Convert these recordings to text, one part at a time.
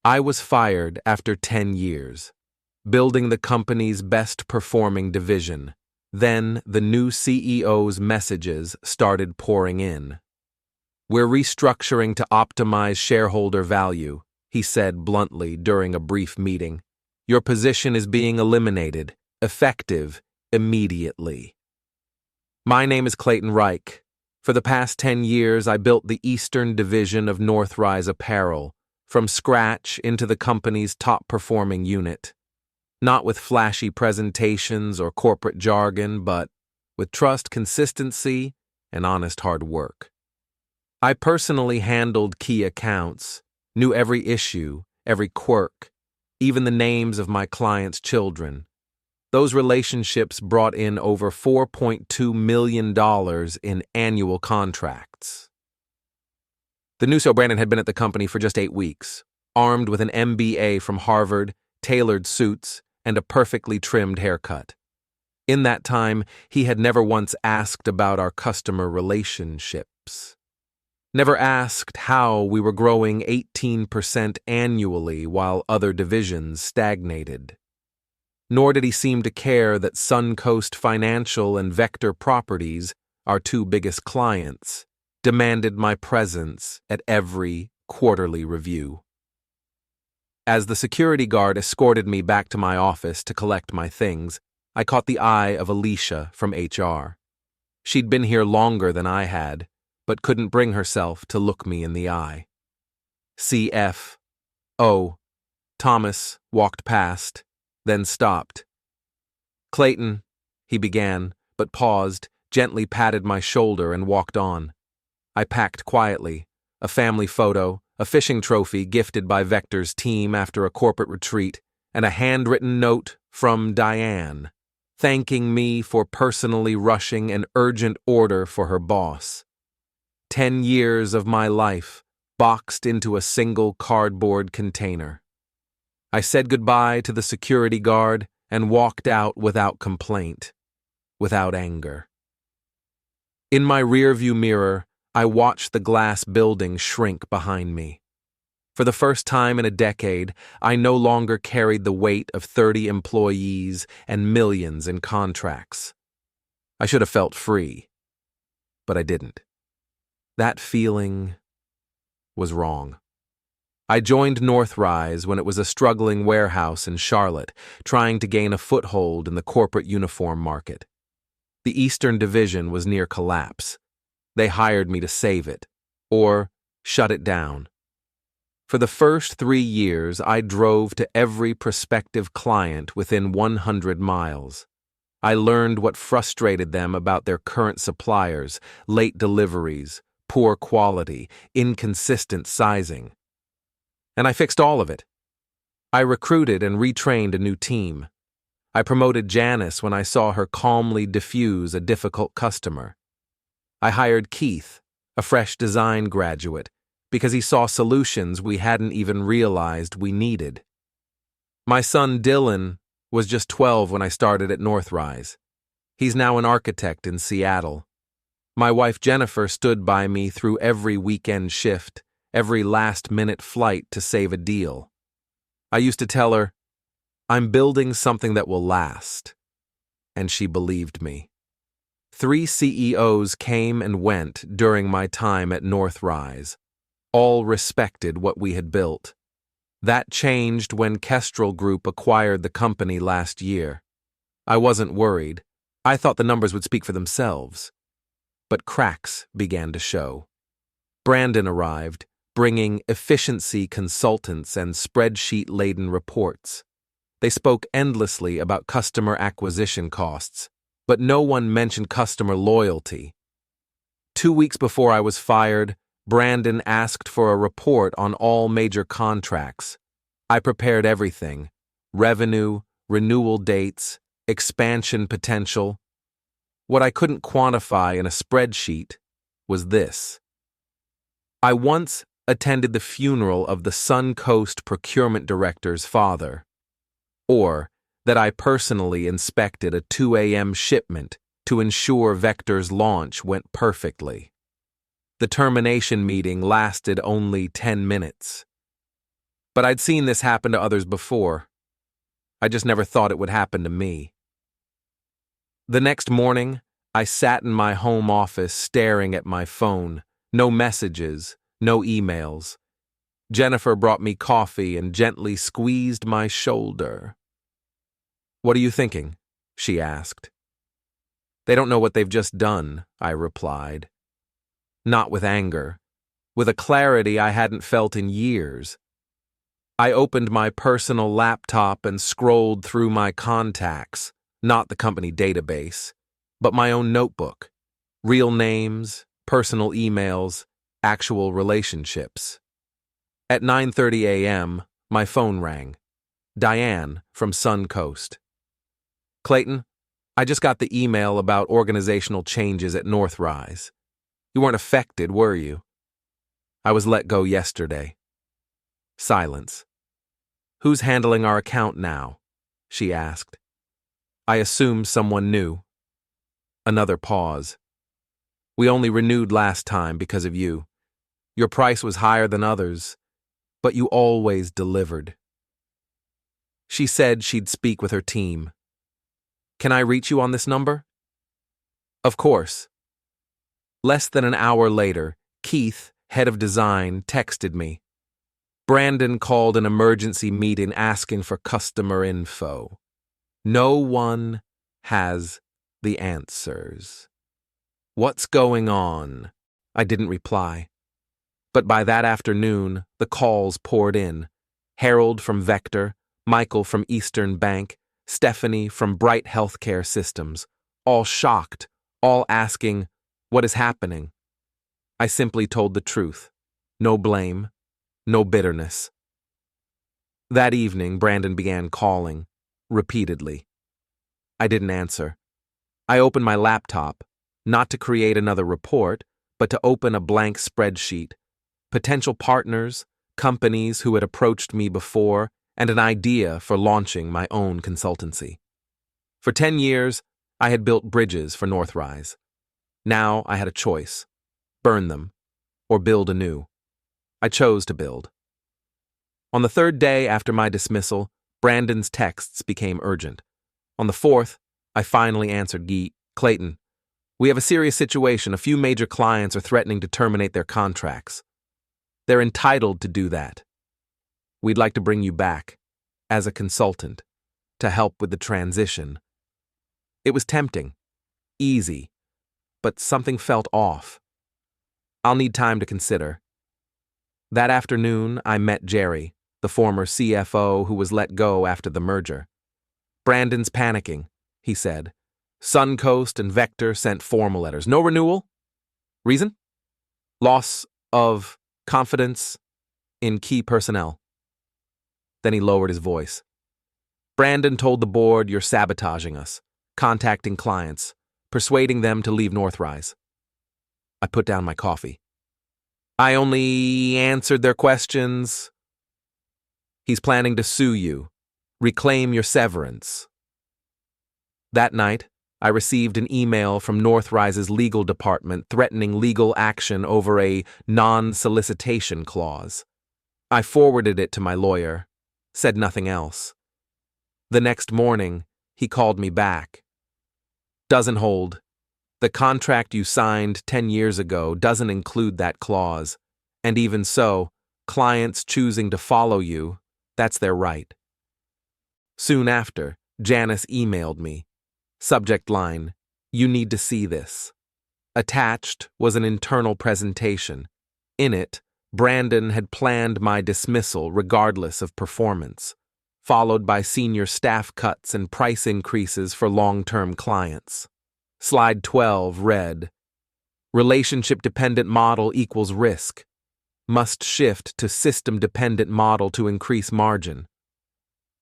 I was fired after 10 years, building the company's best-performing division. Then the new CEO's messages started pouring in. "We're restructuring to optimize shareholder value," he said bluntly during a brief meeting. "Your position is being eliminated, effective immediately." My name is Clayton Reich. For the past 10 years, I built the Eastern Division of Northrise Apparel, from scratch into the company's top-performing unit. Not with flashy presentations or corporate jargon, but with trust, consistency, and honest hard work. I personally handled key accounts, knew every issue, every quirk, even the names of my clients' children. Those relationships brought in over $4.2 million in annual contracts. The new Brandon had been at the company for just 8 weeks, armed with an MBA from Harvard, tailored suits, and a perfectly trimmed haircut. In that time, he had never once asked about our customer relationships. Never asked how we were growing 18% annually while other divisions stagnated. Nor did he seem to care that Suncoast Financial and Vector Properties, our 2 biggest clients, demanded my presence at every quarterly review. As the security guard escorted me back to my office to collect my things, I caught the eye of Alicia from HR. She'd been here longer than I had, but couldn't bring herself to look me in the eye. CFO Thomas walked past, then stopped. "Clayton," he began, but paused, gently patted my shoulder and walked on. I packed quietly, a family photo, a fishing trophy gifted by Vector's team after a corporate retreat, and a handwritten note from Diane, thanking me for personally rushing an urgent order for her boss. 10 years of my life boxed into a single cardboard container. I said goodbye to the security guard and walked out without complaint, without anger. In my rearview mirror, I watched the glass building shrink behind me. For the first time in a decade, I no longer carried the weight of 30 employees and millions in contracts. I should have felt free, but I didn't. That feeling was wrong. I joined Northrise when it was a struggling warehouse in Charlotte, trying to gain a foothold in the corporate uniform market. The Eastern Division was near collapse. They hired me to save it, or shut it down. For the first 3 years, I drove to every prospective client within 100 miles. I learned what frustrated them about their current suppliers, late deliveries, poor quality, inconsistent sizing. And I fixed all of it. I recruited and retrained a new team. I promoted Janice when I saw her calmly diffuse a difficult customer. I hired Keith, a fresh design graduate, because he saw solutions we hadn't even realized we needed. My son Dylan was just 12 when I started at Northrise. He's now an architect in Seattle. My wife Jennifer stood by me through every weekend shift, every last-minute flight to save a deal. I used to tell her, "I'm building something that will last." And she believed me. 3 CEOs came and went during my time at Northrise. All respected what we had built. That changed when Kestrel Group acquired the company last year. I wasn't worried. I thought the numbers would speak for themselves. But cracks began to show. Brandon arrived, bringing efficiency consultants and spreadsheet-laden reports. They spoke endlessly about customer acquisition costs, but no one mentioned customer loyalty. 2 weeks before I was fired, Brandon asked for a report on all major contracts. I prepared everything: revenue, renewal dates, expansion potential. What I couldn't quantify in a spreadsheet was this. I once attended the funeral of the Suncoast procurement director's father, or that I personally inspected a 2 a.m. shipment to ensure Vector's launch went perfectly. The termination meeting lasted only 10 minutes. But I'd seen this happen to others before. I just never thought it would happen to me. The next morning, I sat in my home office staring at my phone. No messages, no emails. Jennifer brought me coffee and gently squeezed my shoulder. "What are you thinking?" she asked. "They don't know what they've just done," I replied. Not with anger, with a clarity I hadn't felt in years. I opened my personal laptop and scrolled through my contacts, not the company database, but my own notebook. Real names, personal emails, actual relationships. At 9:30 a.m., my phone rang. Diane from Suncoast. "Clayton, I just got the email about organizational changes at Northrise. You weren't affected, were you?" "I was let go yesterday." Silence. "Who's handling our account now?" she asked. I assumed someone new. Another pause. "We only renewed last time because of you. Your price was higher than others, but you always delivered." She said she'd speak with her team. "Can I reach you on this number?" "Of course." Less than an hour later, Keith, head of design, texted me. "Brandon called an emergency meeting asking for customer info. No one has the answers." "What's going on?" I didn't reply. But by that afternoon, the calls poured in. Harold from Vector, Michael from Eastern Bank, Stephanie from Bright Healthcare Systems, all shocked, all asking, "What is happening?" I simply told the truth. No blame, no bitterness. That evening, Brandon began calling, repeatedly. I didn't answer. I opened my laptop, not to create another report, but to open a blank spreadsheet. Potential partners, companies who had approached me before, and an idea for launching my own consultancy. For 10 years, I had built bridges for Northrise. Now I had a choice: burn them, or build anew. I chose to build. On the third day after my dismissal, Brandon's texts became urgent. On the fourth, I finally answered Clayton, "We have a serious situation. A few major clients are threatening to terminate their contracts. They're entitled to do that. We'd like to bring you back, as a consultant, to help with the transition." It was tempting, easy, but something felt off. "I'll need time to consider." That afternoon, I met Jerry, the former CFO who was let go after the merger. "Brandon's panicking," he said. "Suncoast and Vector sent formal letters. No renewal? Reason? Loss of confidence in key personnel." Then he lowered his voice. "Brandon told the board you're sabotaging us, contacting clients, persuading them to leave Northrise." I put down my coffee. "I only answered their questions." "He's planning to sue you, reclaim your severance." That night, I received an email from Northrise's legal department threatening legal action over a non-solicitation clause. I forwarded it to my lawyer, said nothing else. The next morning, he called me back. "Doesn't hold. The contract you signed 10 years ago doesn't include that clause, and even so, clients choosing to follow you, that's their right." Soon after, Janice emailed me. Subject line, "You need to see this." Attached was an internal presentation. In it, Brandon had planned my dismissal regardless of performance, followed by senior staff cuts and price increases for long-term clients. Slide 12 read, "Relationship-dependent model equals risk. Must shift to system-dependent model to increase margin."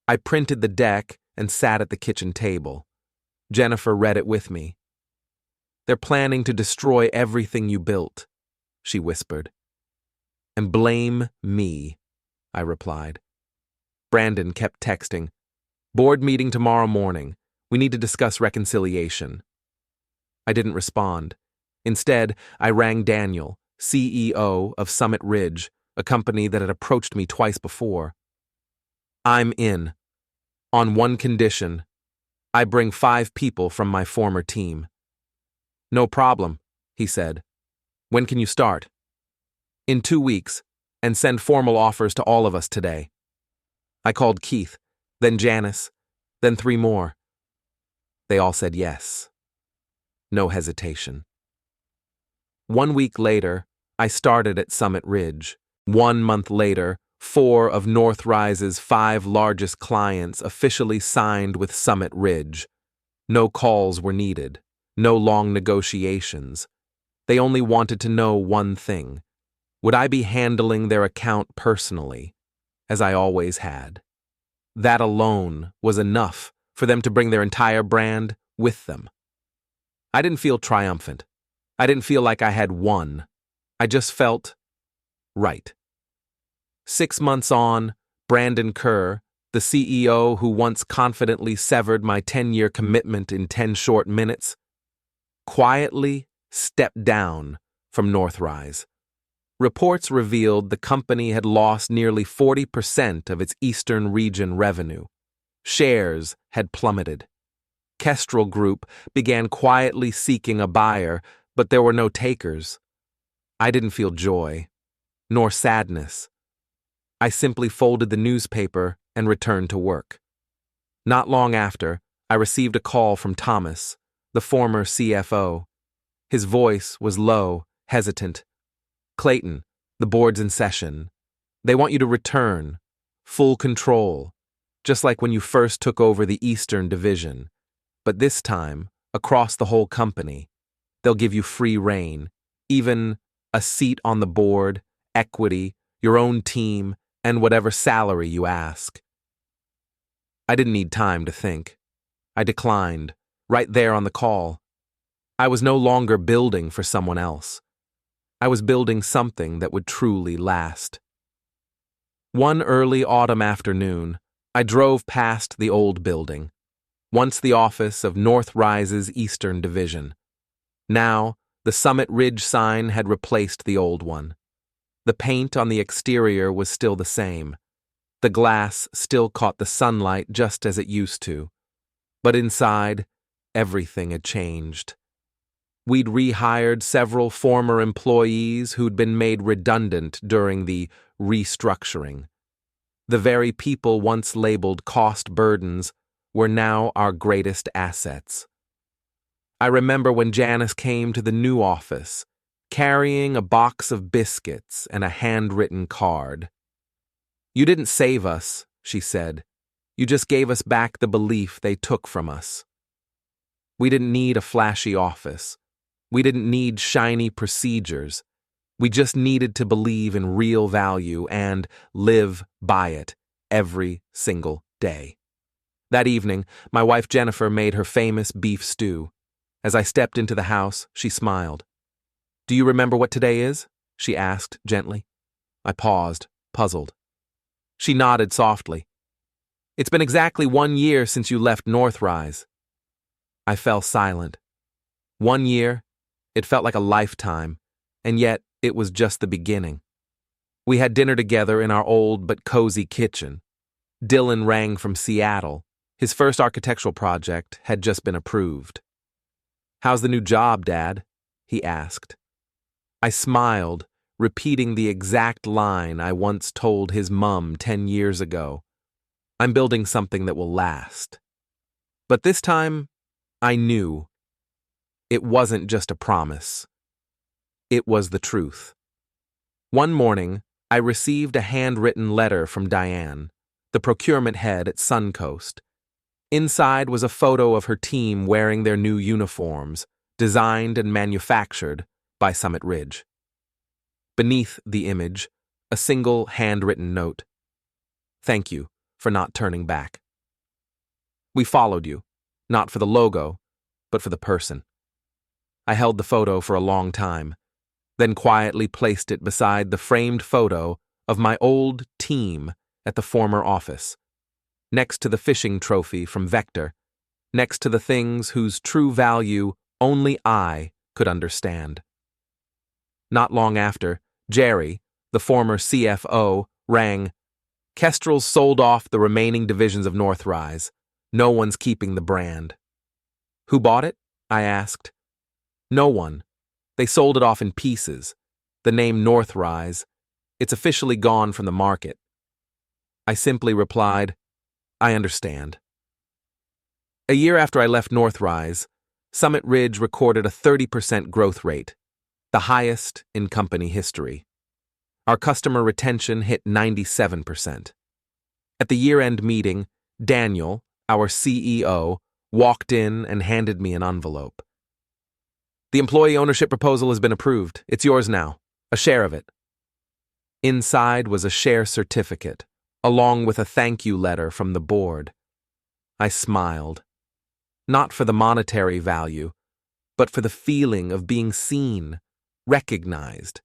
I printed the deck and sat at the kitchen table. Jennifer read it with me. "They're planning to destroy everything you built," she whispered. "And blame me," I replied. Brandon kept texting, "Board meeting tomorrow morning. We need to discuss reconciliation." I didn't respond. Instead, I rang Daniel, CEO of Summit Ridge, a company that had approached me twice before. I'm in. On one condition. I bring 5 people from my former team. No problem, he said. When can you start? In 2 weeks, and send formal offers to all of us today. I called Keith, then Janice, then 3 more. They all said yes. No hesitation. 1 week later, I started at Summit Ridge. 1 month later, 4 of Northrise's 5 largest clients officially signed with Summit Ridge. No calls were needed, no long negotiations. They only wanted to know one thing. Would I be handling their account personally, as I always had? That alone was enough for them to bring their entire brand with them. I didn't feel triumphant. I didn't feel like I had won. I just felt right. 6 months on, Brandon Kerr, the CEO who once confidently severed my 10-year commitment in 10 short minutes, quietly stepped down from Northrise. Reports revealed the company had lost nearly 40% of its Eastern region revenue. Shares had plummeted. Kestrel Group began quietly seeking a buyer, but there were no takers. I didn't feel joy, nor sadness. I simply folded the newspaper and returned to work. Not long after, I received a call from Thomas, the former CFO. His voice was low, hesitant. Clayton, the board's in session. They want you to return, full control, just like when you first took over the Eastern Division. But this time, across the whole company, they'll give you free rein, even a seat on the board, equity, your own team, and whatever salary you ask. I didn't need time to think. I declined, right there on the call. I was no longer building for someone else. I was building something that would truly last. One early autumn afternoon, I drove past the old building, once the office of Northrise's Eastern Division. Now, the Summit Ridge sign had replaced the old one. The paint on the exterior was still the same. The glass still caught the sunlight just as it used to. But inside, everything had changed. We'd rehired several former employees who'd been made redundant during the restructuring. The very people once labeled cost burdens were now our greatest assets. I remember when Janice came to the new office, carrying a box of biscuits and a handwritten card. "You didn't save us," she said. "You just gave us back the belief they took from us." We didn't need a flashy office. We didn't need shiny procedures. We just needed to believe in real value and live by it every single day. That evening, my wife Jennifer made her famous beef stew. As I stepped into the house, she smiled. "Do you remember what today is?" she asked gently. I paused, puzzled. She nodded softly. "It's been exactly 1 year since you left Northrise." I fell silent. 1 year? It felt like a lifetime, and yet it was just the beginning. We had dinner together in our old but cozy kitchen. Dylan rang from Seattle. His first architectural project had just been approved. "How's the new job, Dad?" he asked. I smiled, repeating the exact line I once told his mum 10 years ago. "I'm building something that will last." But this time, I knew. It wasn't just a promise. It was the truth. One morning, I received a handwritten letter from Diane, the procurement head at Suncoast. Inside was a photo of her team wearing their new uniforms, designed and manufactured by Summit Ridge. Beneath the image, a single handwritten note. "Thank you for not turning back. We followed you, not for the logo, but for the person." I held the photo for a long time, then quietly placed it beside the framed photo of my old team at the former office, next to the fishing trophy from Vector, next to the things whose true value only I could understand. Not long after, Jerry, the former CFO, rang. Kestrel's sold off the remaining divisions of Northrise. No one's keeping the brand. Who bought it? I asked. No one. They sold it off in pieces. The name Northrise. It's officially gone from the market. I simply replied, I understand. A year after I left Northrise, Summit Ridge recorded a 30% growth rate, the highest in company history. Our customer retention hit 97%. At the year-end meeting, Daniel, our CEO, walked in and handed me an envelope. The employee ownership proposal has been approved. It's yours now, a share of it. Inside was a share certificate, along with a thank you letter from the board. I smiled. Not for the monetary value, but for the feeling of being seen, recognized.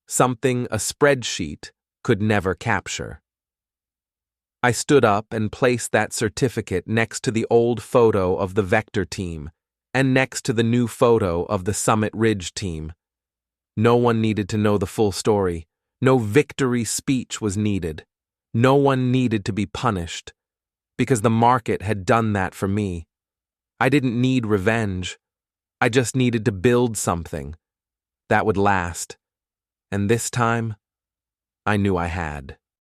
Something a spreadsheet could never capture. I stood up and placed that certificate next to the old photo of the Vector team and next to the new photo of the Summit Ridge team. No one needed to know the full story. No victory speech was needed. No one needed to be punished, because the market had done that for me. I didn't need revenge. I just needed to build something that would last. And this time, I knew I had.